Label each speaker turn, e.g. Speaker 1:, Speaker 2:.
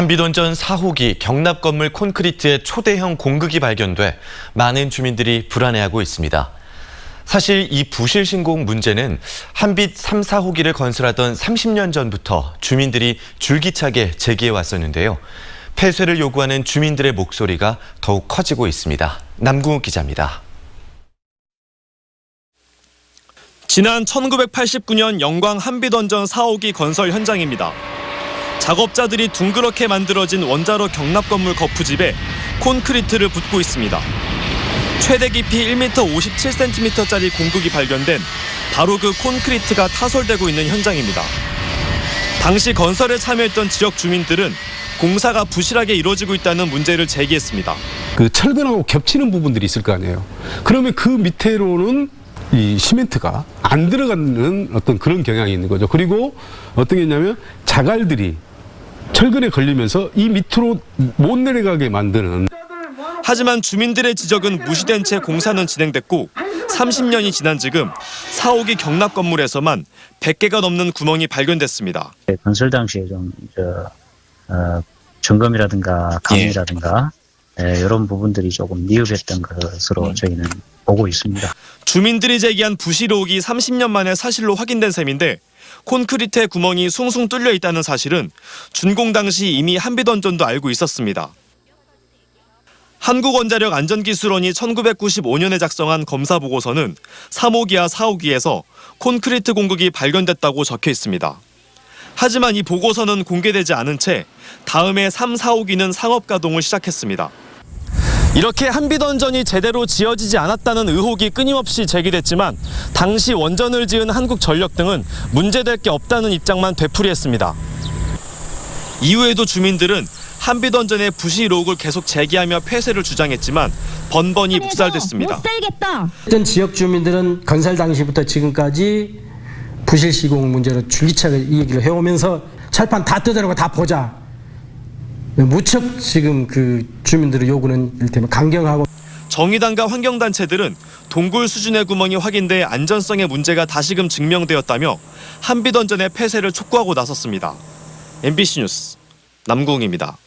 Speaker 1: 한빛원전 4호기 경납 건물 콘크리트의 초대형 공극이 발견돼 많은 주민들이 불안해하고 있습니다. 사실 이 부실 신공 문제는 한빛 3, 4호기를 건설하던 30년 전부터 주민들이 줄기차게 제기해 왔었는데요. 폐쇄를 요구하는 주민들의 목소리가 더욱 커지고 있습니다. 남궁욱 기자입니다.
Speaker 2: 지난 1989년 영광 한빛원전 4호기 건설 현장입니다. 작업자들이 둥그렇게 만들어진 원자로 경납 건물 거푸집에 콘크리트를 붓고 있습니다. 최대 깊이 1m 57cm짜리 공극이 발견된 바로 그 콘크리트가 타설되고 있는 현장입니다. 당시 건설에 참여했던 지역 주민들은 공사가 부실하게 이루어지고 있다는 문제를 제기했습니다.
Speaker 3: 그 철근하고 겹치는 부분들이 있을 거 아니에요. 그러면 그 밑으로는 이 시멘트가 안 들어가는 어떤 그런 경향이 있는 거죠. 그리고 어떤 게 있냐면 자갈들이 철근에 걸리면서 이 밑으로 못 내려가게 만드는.
Speaker 2: 하지만 주민들의 지적은 무시된 채 공사는 진행됐고 30년이 지난 지금 4호기 경납 건물에서만 100개가 넘는 구멍이 발견됐습니다.
Speaker 4: 건설 당시에 좀 점검이라든가 감리라든가 이런 부분들이 조금 미흡했던 것으로 저희는 보고 있습니다.
Speaker 2: 주민들이 제기한 부실 의혹이 30년 만에 사실로 확인된 셈인데 콘크리트의 구멍이 숭숭 뚫려 있다는 사실은 준공 당시 이미 한빛원전도 알고 있었습니다. 한국원자력 안전기술원이 1995년에 작성한 검사 보고서는 3호기와 4호기에서 콘크리트 공극이 발견됐다고 적혀 있습니다. 하지만 이 보고서는 공개되지 않은 채 다음해 3, 4호기는 상업 가동을 시작했습니다. 이렇게 한빛원전이 제대로 지어지지 않았다는 의혹이 끊임없이 제기됐지만 당시 원전을 지은 한국전력 등은 문제될 게 없다는 입장만 되풀이했습니다. 이후에도 주민들은 한빛원전의 부실 의혹을 계속 제기하며 폐쇄를 주장했지만 번번이 묵살됐습니다.
Speaker 5: 못 살겠다.
Speaker 6: 어떤 지역 주민들은 건설 당시부터 지금까지 부실 시공 문제로 줄기차게 이 얘기를 해오면서 철판 다 뜯어내고 다 보자. 무척 지금 그 주민들의 요구는 이를테면 강경하고.
Speaker 2: 정의당과 환경단체들은 동굴 수준의 구멍이 확인돼 안전성의 문제가 다시금 증명되었다며 한빛원전의 폐쇄를 촉구하고 나섰습니다. MBC 뉴스 남궁욱입니다.